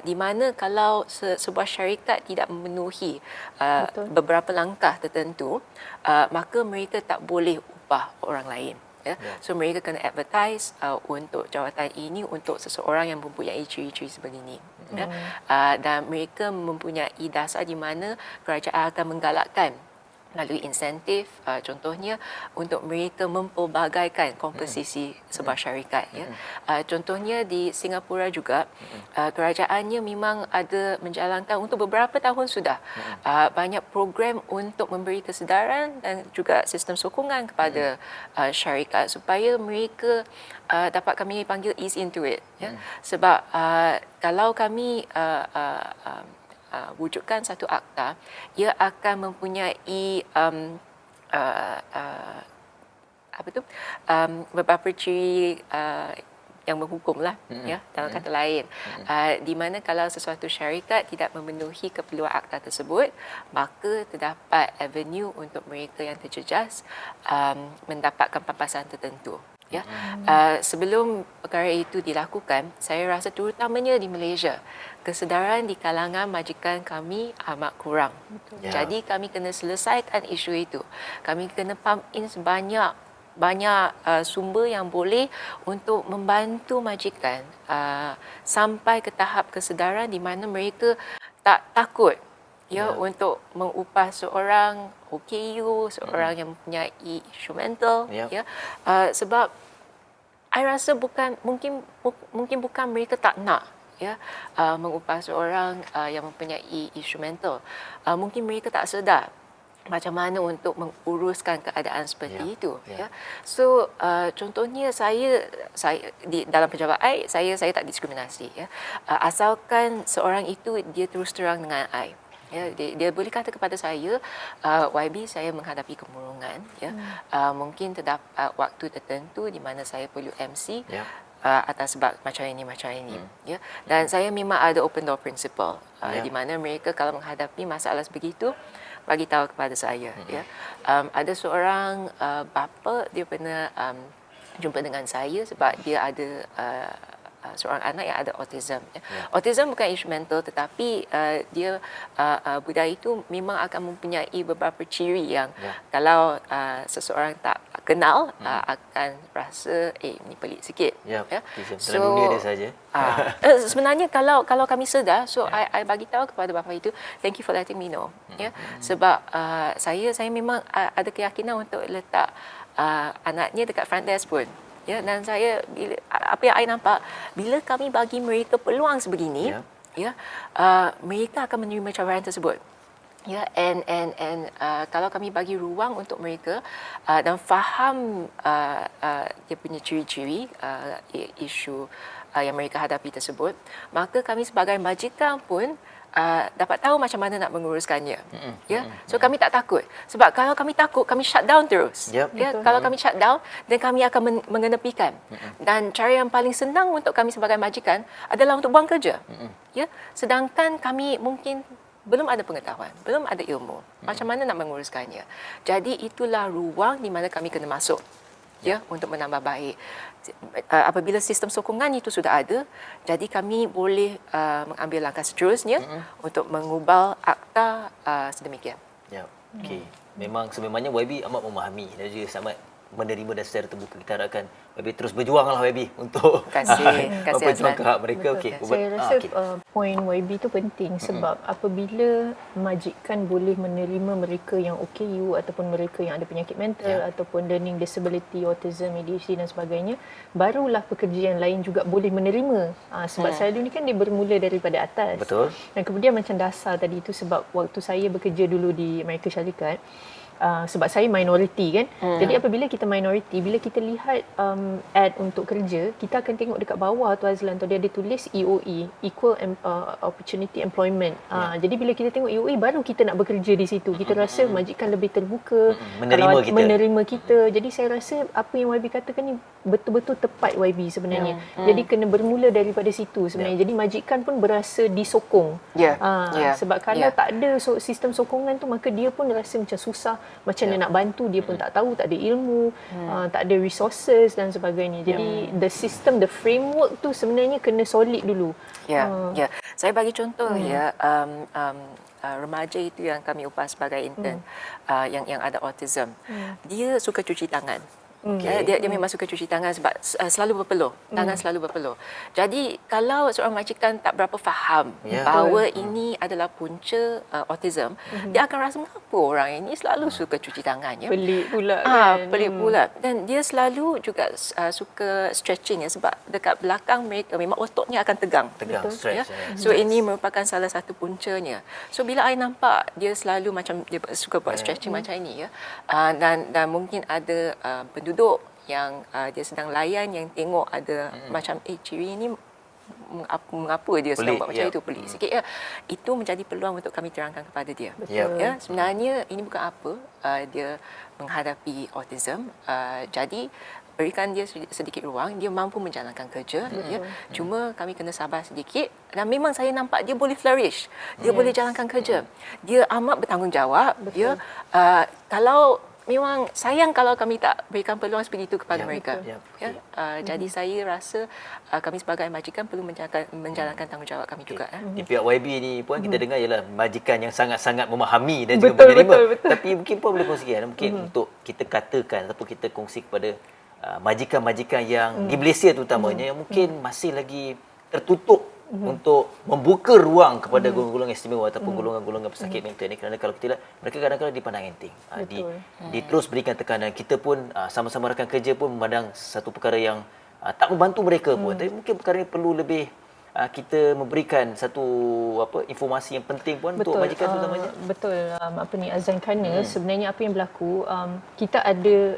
di mana kalau sebuah syarikat tidak memenuhi beberapa langkah tertentu, maka mereka tak boleh upah orang lain. So mereka kena advertise untuk jawatan ini untuk seseorang yang mempunyai ciri-ciri sebegini. Dan mereka mempunyai dasar di mana kerajaan akan menggalakkan melalui insentif, contohnya untuk mereka mempelbagaikan komposisi sebuah syarikat. Contohnya di Singapura juga, kerajaannya memang ada menjalankan untuk beberapa tahun sudah banyak program untuk memberi kesedaran dan juga sistem sokongan kepada syarikat supaya mereka dapat kami panggil ease into it. Sebab kalau kami wujudkan satu akta, ia akan mempunyai beberapa ciri yang menghukumlah, dalam kata lain, di mana kalau sesuatu syarikat tidak memenuhi keperluan akta tersebut, maka terdapat avenue untuk mereka yang terjejas mendapatkan pampasan tertentu. Sebelum perkara itu dilakukan, saya rasa terutamanya di Malaysia, kesedaran di kalangan majikan kami amat kurang. Jadi kami kena selesaikan isu itu. Kami kena pump in sebanyak sumber yang boleh untuk membantu majikan sampai ke tahap kesedaran di mana mereka tak takut untuk mengupah seorang OKU, seorang yang mempunyai isu mental, sebab I rasa mungkin bukan mereka tak nak mengupah seorang yang mempunyai isu mental. Mungkin mereka tak sedar macam mana untuk menguruskan keadaan seperti itu. So contohnya saya dalam pejabat I, saya tak diskriminasi. Asalkan seorang itu dia terus terang dengan I. Dia boleh kata kepada saya, YB, saya menghadapi kemurungan. Mungkin terdapat waktu tertentu di mana saya perlu MC. atas sebab macam ini ya. Dan saya memang ada open door principle di mana mereka kalau menghadapi masalah sebegitu bagi tahu kepada saya ya. Ada seorang bapa, dia pernah jumpa dengan saya sebab dia ada seorang anak yang ada autism. Autism bukan isu mental, tetapi dia budaya itu memang akan mempunyai beberapa ciri yang kalau seseorang tak kenal akan rasa ni pelik sikit. So dunia dia saja. Sebenarnya kalau kami sedar, so I bagi tahu kepada bapa itu, thank you for letting me know. Sebab saya memang ada keyakinan untuk letak anaknya dekat front desk pun. Dan saya apa yang saya nampak, bila kami bagi mereka peluang sebegini, mereka akan menerima cabaran tersebut. And kalau kami bagi ruang untuk mereka dan faham dia punya ciri-ciri isu yang mereka hadapi tersebut, maka kami sebagai majikan pun dapat tahu macam mana nak menguruskannya. So kami tak takut. Sebab kalau kami takut, kami shut down terus. Kalau kami shut down, dan kami akan mengenepikan. Dan cara yang paling senang untuk kami sebagai majikan adalah untuk buang kerja. Sedangkan kami mungkin belum ada pengetahuan, belum ada ilmu macam mana nak menguruskannya. Jadi itulah ruang di mana kami kena masuk untuk menambah baik. Apabila sistem sokongan itu sudah ada, jadi kami boleh mengambil langkah seterusnya untuk mengubah akta sedemikian. Okey. Memang sememangnya YB amat memahami dan juga sangat menerima dan secara terbuka. Kita harapkan YB terus berjuanglah YB untuk memperjuangkan hak mereka. Okey. Saya rasa poin YB tu penting sebab apabila majikan boleh menerima mereka yang OKU ataupun mereka yang ada penyakit mental ataupun learning disability, autism, ADHD dan sebagainya, barulah pekerja yang lain juga boleh menerima. Sebab selalu ni kan dia bermula daripada atas. Betul. Dan kemudian macam dasar tadi itu, sebab waktu saya bekerja dulu di Amerika Syarikat, sebab saya minoriti kan. Jadi apabila kita minoriti, bila kita lihat ad untuk kerja, kita akan tengok dekat bawah tu Azlan tu dia ada tulis EOE, Equal Opportunity Employment. Jadi bila kita tengok EOE, baru kita nak bekerja di situ. Kita rasa majikan lebih terbuka menerima kita. Jadi saya rasa apa yang YB katakan ni betul-betul tepat YB sebenarnya. Jadi kena bermula daripada situ sebenarnya. Jadi majikan pun berasa disokong. Sebab kalau tak ada sistem sokongan tu, maka dia pun rasa macam susah. Macam dia nak bantu, dia pun tak tahu, tak ada ilmu, tak ada resources dan sebagainya. Jadi the system, the framework tu sebenarnya kena solid dulu. Saya bagi contoh remaja itu yang kami upah sebagai intern yang ada autism. Dia suka cuci tangan. Dia memang suka cuci tangan sebab selalu berpeluh. Tangan selalu berpeluh. Jadi kalau seorang majikan tak berapa faham bahawa ini adalah punca autism, dia akan rasa mengapa orang ini selalu suka cuci tangan. Pelik pula kan. Pelik pula. Dan dia selalu juga suka stretching sebab dekat belakang mereka memang ototnya akan tegang. Stretch. So ini merupakan salah satu puncanya. So bila I nampak dia selalu macam dia suka buat stretching macam ini dan mungkin ada penduduk yang dia sedang layan yang tengok ada macam ciri ini mengapa dia sedang buat macam itu, pelik sikit itu menjadi peluang untuk kami terangkan kepada dia. Sebenarnya ini bukan apa dia menghadapi autism, jadi berikan dia sedikit ruang, dia mampu menjalankan kerja cuma kami kena sabar sedikit. Dan memang saya nampak dia boleh flourish, dia boleh jalankan kerja, dia amat bertanggungjawab. Kalau memang sayang kalau kami tak berikan peluang seperti itu kepada mereka. Jadi saya rasa kami sebagai majikan perlu menjalankan tanggungjawab kami juga. Di pihak YB ni pun kita dengar ialah majikan yang sangat-sangat memahami dan juga menerima. Tapi mungkin pun boleh kongsikan, mungkin untuk kita katakan ataupun kita kongsi kepada majikan-majikan yang di Malaysia terutamanya yang mungkin masih lagi tertutup untuk membuka ruang kepada golongan-golongan istimewa ataupun golongan-golongan pesakit mental ni, kerana kalau kita lihat mereka kadang-kadang dipandang enteng. Diterus berikan tekanan. Kita pun sama-sama rakan kerja pun memandang satu perkara yang tak membantu mereka pun. Tapi mungkin perkara ini perlu lebih kita memberikan satu informasi yang penting pun untuk majikan terutamanya. Azan, kerana sebenarnya apa yang berlaku, kita ada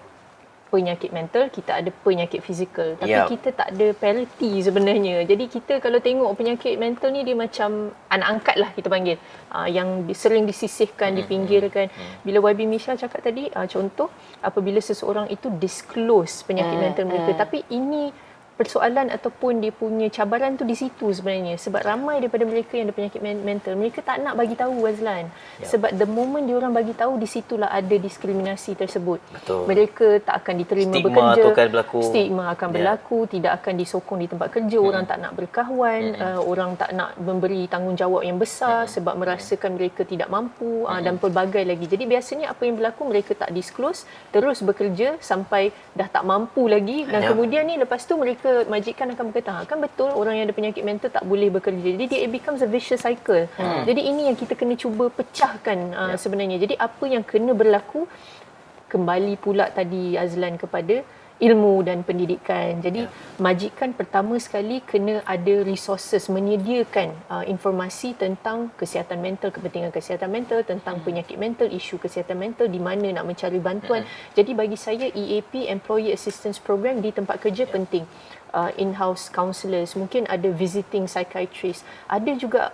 penyakit mental, kita ada penyakit fizikal, tapi kita tak ada parity sebenarnya. Jadi kita kalau tengok penyakit mental ni, dia macam anak angkat lah kita panggil, yang sering disisihkan, dipinggirkan. Bila YB Michelle cakap tadi, contoh apabila seseorang itu disclose penyakit mental mereka, tapi ini persoalan ataupun dia punya cabaran tu di situ sebenarnya. Sebab ramai daripada mereka yang ada penyakit mental, mereka tak nak bagi tahu, Azlan. Sebab the moment dia orang bagi tahu, di situlah ada diskriminasi tersebut. Betul. Mereka tak akan diterima Stigma bekerja. tu akan berlaku. Stigma akan berlaku, tidak akan disokong di tempat kerja, orang tak nak berkawan, orang tak nak memberi tanggungjawab yang besar sebab merasakan mereka tidak mampu dan pelbagai lagi. Jadi biasanya apa yang berlaku, mereka tak disclose, terus bekerja sampai dah tak mampu lagi dan kemudian ni lepas tu mereka majikan akan berkata, kan betul orang yang ada penyakit mental tak boleh bekerja. Jadi it becomes a vicious cycle. Jadi ini yang kita kena cuba pecahkan sebenarnya. Jadi apa yang kena berlaku, kembali pula tadi Azlan kepada ilmu dan pendidikan. Jadi majikan pertama sekali kena ada resources, menyediakan informasi tentang kesihatan mental, kepentingan kesihatan mental, tentang penyakit mental, isu kesihatan mental, di mana nak mencari bantuan. Jadi bagi saya EAP, Employee Assistance Program di tempat kerja penting. In-house counselors, mungkin ada visiting psychiatrist, ada juga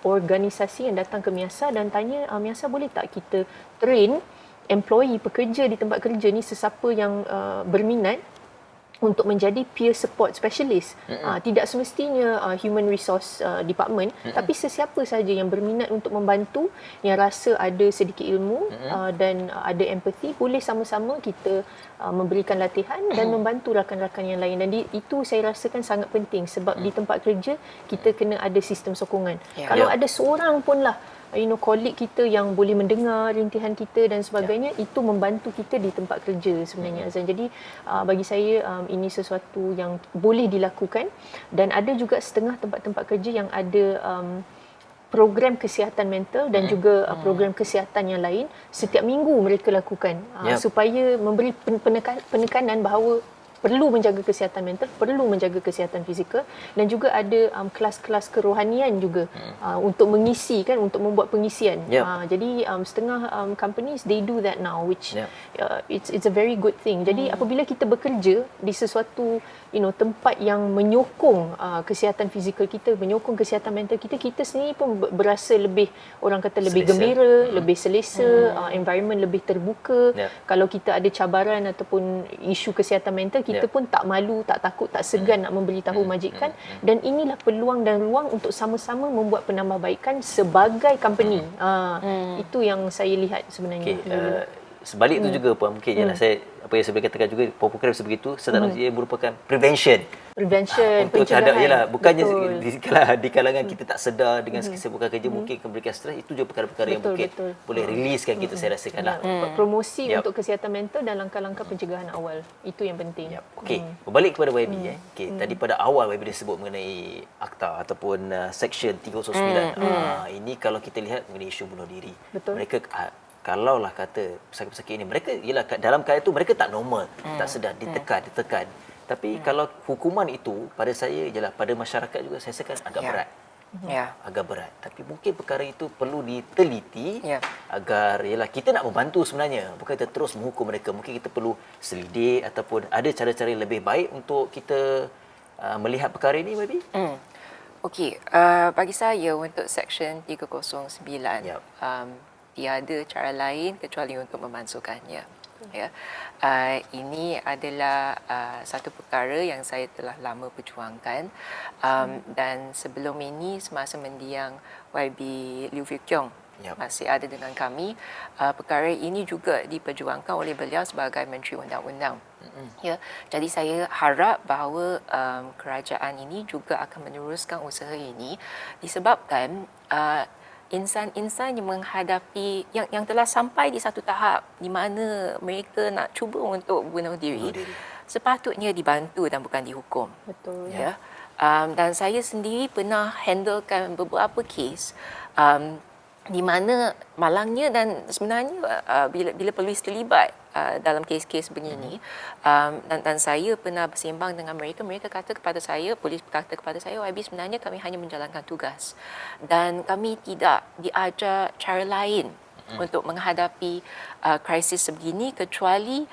organisasi yang datang ke Miasa dan tanya, Miasa boleh tak kita train employee, pekerja di tempat kerja ni, sesiapa yang berminat untuk menjadi peer support specialist. Tidak semestinya human resource department, tapi sesiapa sahaja yang berminat untuk membantu, yang rasa ada sedikit ilmu dan ada empathy, boleh sama-sama kita memberikan latihan dan membantu rakan-rakan yang lain. Dan itu saya rasakan sangat penting sebab di tempat kerja kita kena ada sistem sokongan. Kalau ada seorang pun lah, colleague kita yang boleh mendengar rintihan kita dan sebagainya, itu membantu kita di tempat kerja sebenarnya, Azan. Jadi bagi saya ini sesuatu yang boleh dilakukan dan ada juga setengah tempat-tempat kerja yang ada program kesihatan mental dan juga program kesihatan yang lain setiap minggu mereka lakukan supaya memberi penekanan bahawa perlu menjaga kesihatan mental, perlu menjaga kesihatan fizikal dan juga ada kelas-kelas kerohanian juga untuk mengisi kan, untuk membuat pengisian. Jadi setengah companies they do that now, which it's a very good thing. Jadi apabila kita bekerja di sesuatu tempat yang menyokong kesihatan fizikal kita, menyokong kesihatan mental kita, kita sendiri pun berasa lebih, orang kata lebih gembira, lebih selesa, environment lebih terbuka. Kalau kita ada cabaran ataupun isu kesihatan mental, kita pun tak malu, tak takut, tak segan nak memberitahu majikan. Dan inilah peluang dan ruang untuk sama-sama membuat penambahbaikan sebagai company. Itu yang saya lihat sebenarnya. Sebalik itu juga Puan, mungkin ialah saya, apa yang saya boleh katakan juga, program sebegitu ia merupakan prevention untuk terhadap, ialah bukannya di kalangan kita tak sedar dengan kesibukan kerja, mungkin memberikan stres, itu juga perkara-perkara yang mungkin boleh riliskan kita, saya rasakan lah. Promosi untuk kesihatan mental dan langkah-langkah pencegahan awal, itu yang penting. Okey, berbalik kepada YB. Tadi pada awal YB disebut mengenai akta ataupun Section 309. Ini kalau kita lihat mengenai isu bunuh diri. Mereka kalaulah kata pesakit-pesakit ini, mereka ialah dalam keadaan itu mereka tak normal, tak sedar, ditekan. Tapi kalau hukuman itu pada saya ialah pada masyarakat juga saya rasakan agak berat. Agak berat. Tapi mungkin perkara itu perlu diteliti agar ialah kita nak membantu sebenarnya, bukan kita terus menghukum mereka. Mungkin kita perlu selidik ataupun ada cara-cara yang lebih baik untuk kita melihat perkara ini, maybe. Okey, bagi saya untuk Section 309 tiada cara lain kecuali untuk memansuhkannya. Ini adalah satu perkara yang saya telah lama perjuangkan, dan sebelum ini semasa mendiang YB Liew Fiew Kiong masih ada dengan kami, perkara ini juga diperjuangkan oleh beliau sebagai Menteri Undang-Undang. Jadi saya harap bahawa kerajaan ini juga akan meneruskan usaha ini disebabkan insan-insan yang menghadapi yang telah sampai di satu tahap di mana mereka nak cuba untuk bunuh diri, sepatutnya dibantu dan bukan dihukum. Betul. Dan saya sendiri pernah handlekan beberapa kes di mana malangnya dan sebenarnya bila polis terlibat dalam kes-kes begini, dan saya pernah bersembang dengan mereka kata kepada saya, polis berkata kepada saya, YB sebenarnya kami hanya menjalankan tugas dan kami tidak diajar cara lain untuk menghadapi krisis sebegini kecuali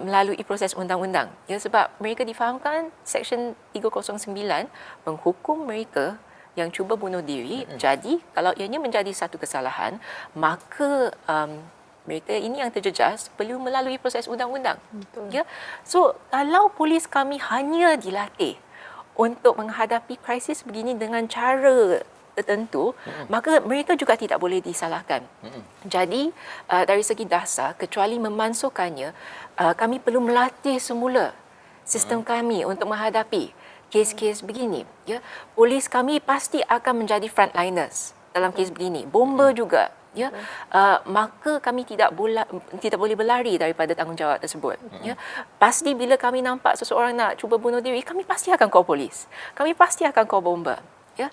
melalui proses undang-undang. Sebab mereka difahamkan Section 309 menghukum mereka yang cuba bunuh diri. Jadi kalau ianya menjadi satu kesalahan, maka mereka ini yang terjejas perlu melalui proses undang-undang. Betul. Ya. So, kalau polis kami hanya dilatih untuk menghadapi krisis begini dengan cara tertentu, maka mereka juga tidak boleh disalahkan. Jadi, dari segi dasar, kecuali memansuhkannya, kami perlu melatih semula sistem kami untuk menghadapi kes-kes begini. Ya. Polis kami pasti akan menjadi frontliners dalam kes begini. Bomba juga. Ya, maka kami tidak boleh berlari daripada tanggungjawab tersebut. Ya, pasti bila kami nampak seseorang nak cuba bunuh diri, kami pasti akan call polis. Kami pasti akan call bomba. Ya,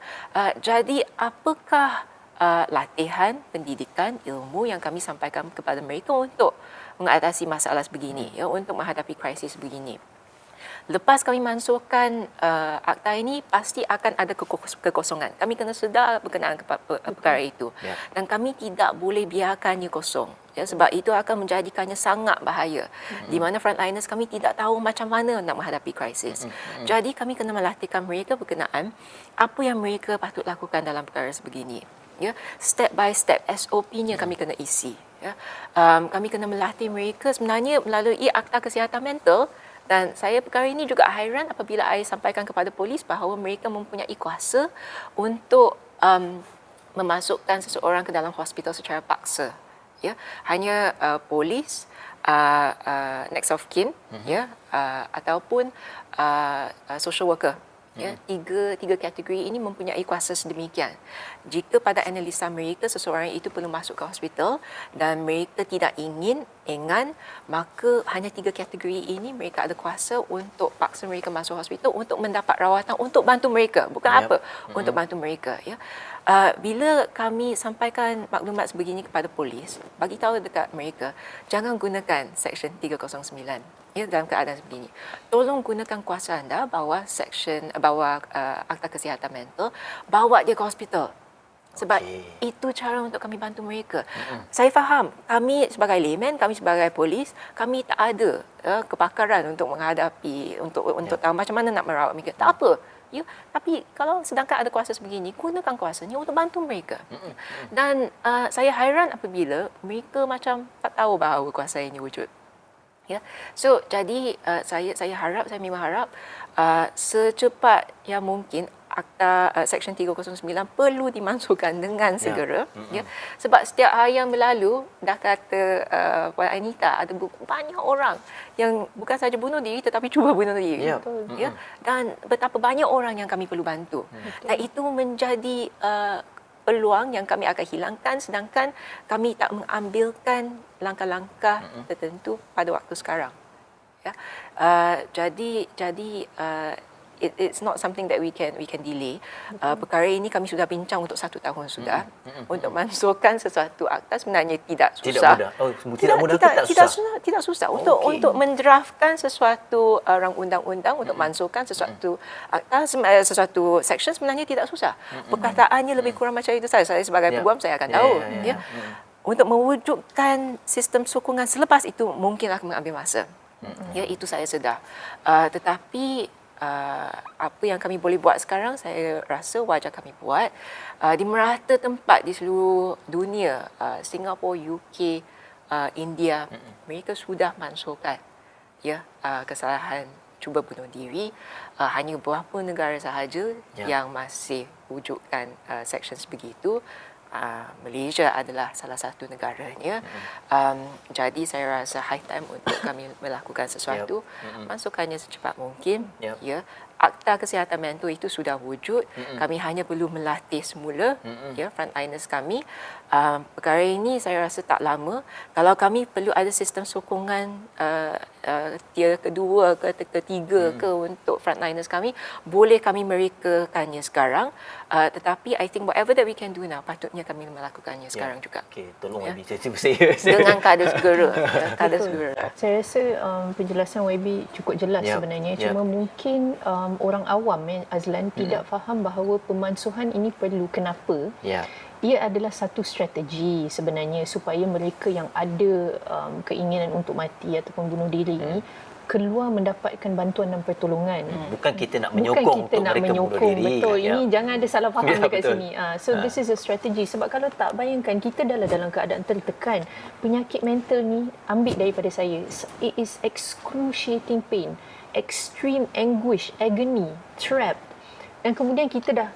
jadi apakah latihan, pendidikan, ilmu yang kami sampaikan kepada mereka untuk mengatasi masalah sebegini, ya, untuk menghadapi krisis begini. Lepas kami mansuhkan akta ini, pasti akan ada kekosongan. Kami kena sedar berkenaan perkara itu. Dan kami tidak boleh biarkannya kosong. Ya, sebab itu akan menjadikannya sangat bahaya. Di mana frontliners kami tidak tahu macam mana nak menghadapi krisis. Jadi kami kena melatihkan mereka berkenaan apa yang mereka patut lakukan dalam perkara sebegini. Ya, step by step SOP-nya kami kena isi. Ya, kami kena melatih mereka sebenarnya melalui akta kesihatan mental. Dan saya perkara ini juga hairan apabila saya sampaikan kepada polis bahawa mereka mempunyai kuasa untuk memasukkan seseorang ke dalam hospital secara paksa. Ya, hanya polis, next of kin, ya, ataupun social worker. Ya, tiga kategori ini mempunyai kuasa sedemikian. Jika pada analisa mereka seseorang itu perlu masuk ke hospital dan mereka tidak enggan, maka hanya 3 kategori ini mereka ada kuasa untuk paksa mereka masuk hospital untuk mendapat rawatan untuk bantu mereka, bukan apa, untuk bantu mereka. Ya, bila kami sampaikan maklumat sebegini kepada polis, bagi tahu dekat mereka, jangan gunakan Section 309. Ya, dalam keadaan sebegini, tolong gunakan kuasa anda bawa akta kesihatan mental, bawa dia ke hospital. Sebab itu cara untuk kami bantu mereka. Saya faham, kami sebagai layman, kami sebagai polis, kami tak ada kepakaran untuk menghadapi, untuk tahu macam mana nak merawat mereka. Tak apa. Ya, tapi kalau sedangkan ada kuasa sebegini, gunakan kuasanya untuk bantu mereka. Dan saya hairan apabila mereka macam tak tahu bahawa kuasa ini wujud. Ya, so jadi saya memang harap secepat yang mungkin akta Section 309 perlu dimasukkan dengan segera. Ya, sebab setiap hari yang berlalu dah kata Puan Anita ada banyak orang yang bukan saja bunuh diri tetapi cuba bunuh diri. Ya, dan betapa banyak orang yang kami perlu bantu. Dan itu menjadi peluang yang kami akan hilangkan sedangkan kami tak mengambilkan langkah-langkah tertentu pada waktu sekarang. Ya, jadi it's not something that we can delay. Perkara ini kami sudah bincang untuk 1 tahun sudah. Untuk mansuhkan sesuatu akta sebenarnya tidak susah. Tidak mudah. Tidak susah. Untuk mendraftkan sesuatu rang undang-undang untuk mansuhkan sesuatu akta, sesuatu section sebenarnya tidak susah. Perkataannya lebih kurang macam itu saja. Saya sebagai peguam saya akan tahu. Ya. Untuk mewujudkan sistem sokongan selepas itu mungkin akan mengambil masa. Ya, itu saya sedar. Tetapi apa yang kami boleh buat sekarang, saya rasa wajar kami buat di merata tempat di seluruh dunia, Singapura, UK, India, mereka sudah mansuhkan kesalahan cuba bunuh diri. Hanya beberapa negara sahaja yang masih wujudkan section sebegitu. Malaysia adalah salah satu negaranya. Jadi saya rasa high time untuk kami melakukan sesuatu. Masukkannya secepat mungkin. Ya, akta kesihatan mental itu sudah wujud. Kami hanya perlu melatih semula ya frontliners kami. Perkara ini saya rasa tak lama. Kalau kami perlu ada sistem sokongan tier kedua ke ketiga ke untuk frontliners kami, boleh kami merekakannya sekarang. Tetapi I think whatever that we can do now, patutnya kami melakukannya sekarang juga. Okey, tolong YB saya. Dengan kadar segera. Saya rasa penjelasan YB cukup jelas sebenarnya. Cuma mungkin orang awam Azlan tidak faham bahawa pemansuhan ini perlu. Kenapa? Ia adalah satu strategi sebenarnya supaya mereka yang ada keinginan untuk mati ataupun bunuh diri ini keluar mendapatkan bantuan dan pertolongan. Bukan kita nak menyokong untuk mereka bunuh diri. Betul. Ini jangan ada salah faham dekat betul. sini. So this is a strategy. Sebab kalau tak, bayangkan kita dalam keadaan tertekan. Penyakit mental ni, ambil daripada saya, it is excruciating pain, extreme anguish, agony, trapped. Dan kemudian kita dah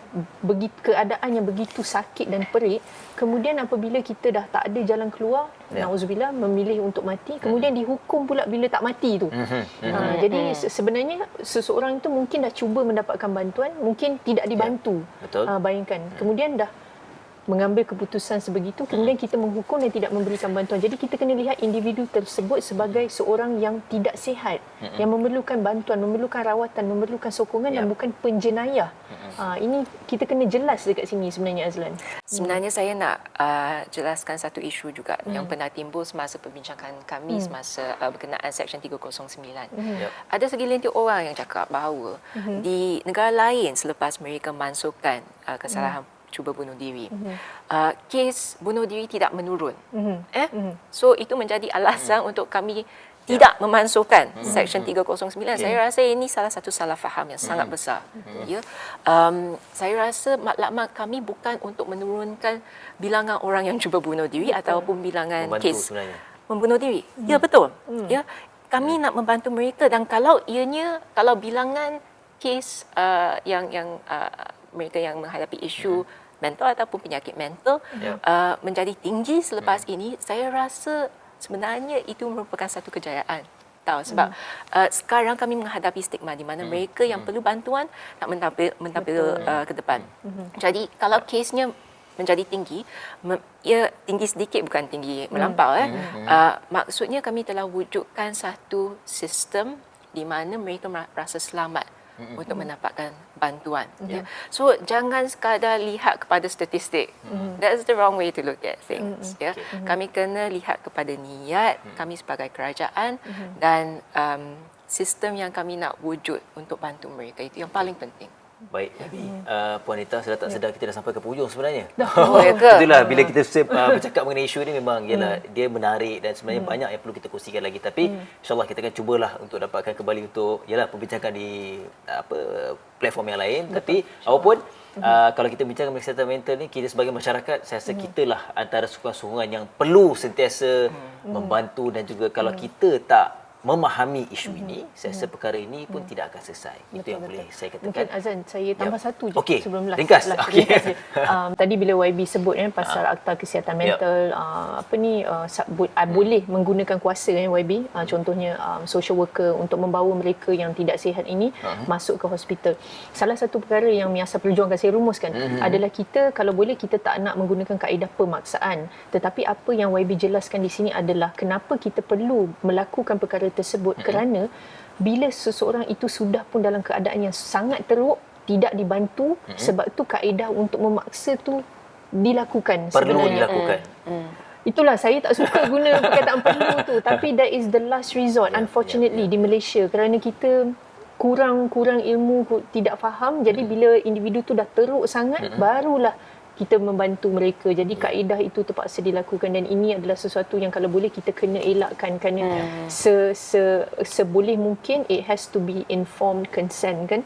keadaan yang begitu sakit dan perit, kemudian apabila kita dah tak ada jalan keluar, nauzubillah, memilih untuk mati, kemudian dihukum pula bila tak mati tu. Jadi sebenarnya seseorang itu mungkin dah cuba mendapatkan bantuan, mungkin tidak dibantu. Betul. Bayangkan. Kemudian dah mengambil keputusan sebegitu, kemudian kita menghukum dan tidak memberikan bantuan. Jadi kita kena lihat individu tersebut sebagai seorang yang tidak sihat, yang memerlukan bantuan, memerlukan rawatan, memerlukan sokongan dan bukan penjenayah. Ini kita kena jelas dekat sini sebenarnya, Azlan. Sebenarnya saya nak jelaskan satu isu juga yang pernah timbul semasa perbincangan kami semasa berkenaan Seksyen 309. Ada segelintir orang yang cakap bahawa di negara lain selepas mereka masukkan kesalahan cuba bunuh diri, kes bunuh diri tidak menurun. So itu menjadi alasan untuk kami tidak memasukkan Seksyen 309. Saya rasa ini salah satu salah faham yang sangat besar. Saya rasa matlamat kami bukan untuk menurunkan bilangan orang yang cuba bunuh diri ataupun bilangan Membantu kes sebenarnya. membunuh diri. Ya, betul. Ya, kami nak membantu mereka, dan kalau bilangan kes yang mereka yang menghadapi isu mental ataupun penyakit mental menjadi tinggi selepas ini, saya rasa sebenarnya itu merupakan satu kejayaan. Tahu sebab sekarang kami menghadapi stigma di mana mereka yang perlu bantuan nak mentampil ke depan. Jadi kalau kesnya menjadi tinggi, ia tinggi sedikit bukan tinggi melampau. Maksudnya kami telah wujudkan satu sistem di mana mereka merasa selamat untuk mendapatkan bantuan. So jangan sekadar lihat kepada statistik. That's the wrong way to look at things. Kami kena lihat kepada niat kami sebagai kerajaan dan sistem yang kami nak wujud untuk bantu mereka. Itu yang paling penting. Baik, Puan Nita, sedar tak sedar kita dah sampai ke hujung sebenarnya. Ya ke? Itulah, bila kita bercakap mengenai isu ni memang dia menarik dan sebenarnya banyak yang perlu kita kongsikan lagi. Tapi insyaAllah kita akan cubalah untuk dapatkan kembali untuk perbincangan di platform yang lain. Tapi apapun, kalau kita bincang mengenai kesihatan mental ni, kita sebagai masyarakat, saya rasa kita lah antara sokongan-sokongan yang perlu sentiasa membantu, dan juga kalau kita tak memahami isu ini, saya rasa perkara ini pun tidak akan selesai. Itu yang boleh saya katakan. Mungkin Azan, saya tambah satu je sebelum last. Ringkas. Ringkas je. Tadi bila YB sebut pasal Akta Kesihatan Mental, boleh menggunakan kuasa YB, contohnya social worker untuk membawa mereka yang tidak sihat ini masuk ke hospital. Salah satu perkara yang Miasa Perjuangkan saya rumuskan adalah kita, kalau boleh, kita tak nak menggunakan kaedah pemaksaan. Tetapi apa yang YB jelaskan di sini adalah kenapa kita perlu melakukan perkara tersebut, kerana bila seseorang itu sudah pun dalam keadaan yang sangat teruk, tidak dibantu, sebab tu kaedah untuk memaksa tu dilakukan. Perlu sebenarnya dilakukan. Itulah saya tak suka guna perkataan perlu tu, tapi that is the last resort, unfortunately, di Malaysia, kerana kita kurang ilmu, tidak faham. Jadi bila individu tu dah teruk sangat, barulah kita membantu mereka. Jadi kaedah itu terpaksa dilakukan, dan ini adalah sesuatu yang kalau boleh kita kena elakkan, kerana seboleh mungkin it has to be informed consent, kan.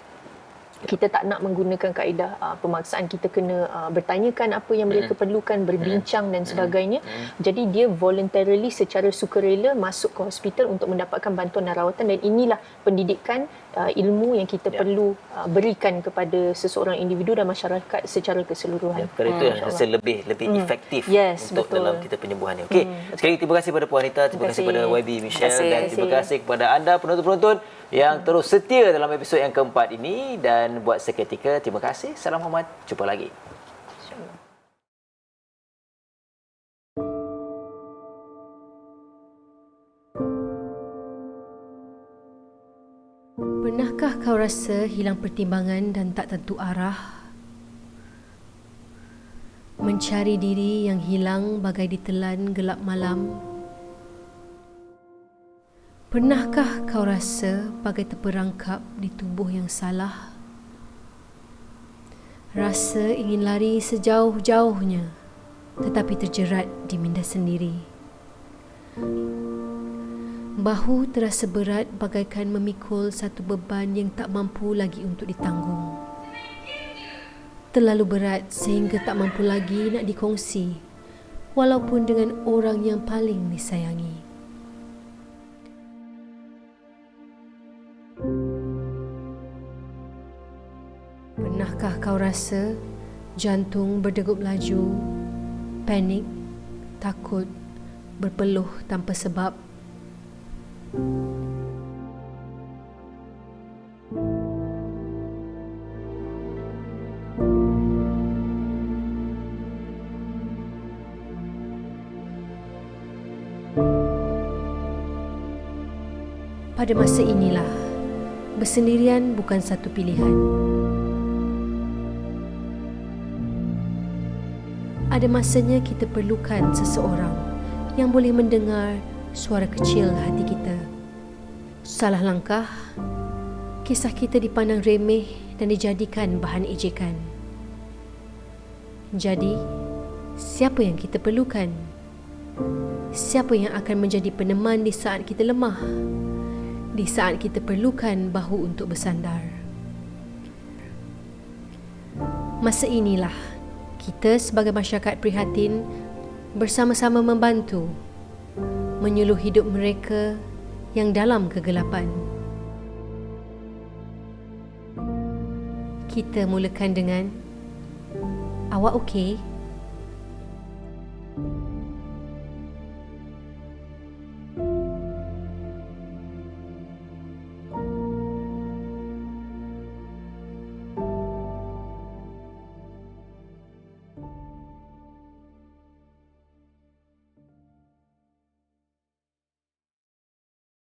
Kita tak nak menggunakan kaedah pemaksaan. Kita kena bertanyakan apa yang mereka perlukan, berbincang dan sebagainya. Jadi dia voluntarily, secara sukarela masuk ke hospital untuk mendapatkan bantuan dan rawatan, dan inilah pendidikan, ilmu yang kita perlu berikan kepada seseorang individu dan masyarakat secara keseluruhan. Perkara itu yang rasa lebih efektif untuk betul. dalam kita penyembuhan ni. Okey, sekali lagi terima kasih kepada Puan Nita, terima kasih kepada YB Michelle, dan terima kasih kepada anda penonton-penonton yang terus setia dalam episod yang keempat ini. Dan buat seketika, terima kasih. Salam hormat. Jumpa lagi. Pernahkah kau rasa hilang pertimbangan dan tak tentu arah? Mencari diri yang hilang bagai ditelan gelap malam? Pernahkah kau rasa bagai terperangkap di tubuh yang salah? Rasa ingin lari sejauh-jauhnya, tetapi terjerat di minda sendiri. Bahu terasa berat bagaikan memikul satu beban yang tak mampu lagi untuk ditanggung. Terlalu berat sehingga tak mampu lagi nak dikongsi, walaupun dengan orang yang paling disayangi. Pernahkah kau rasa jantung berdegup laju, panik, takut, berpeluh tanpa sebab? Pada masa inilah, bersendirian bukan satu pilihan. Ada masanya kita perlukan seseorang yang boleh mendengar suara kecil hati kita. Salah langkah, kisah kita dipandang remeh dan dijadikan bahan ejekan. Jadi, siapa yang kita perlukan? Siapa yang akan menjadi peneman di saat kita lemah? Di saat kita perlukan bahu untuk bersandar. Masa inilah kita sebagai masyarakat prihatin bersama-sama membantu menyuluh hidup mereka yang dalam kegelapan. Kita mulakan dengan, awak okey?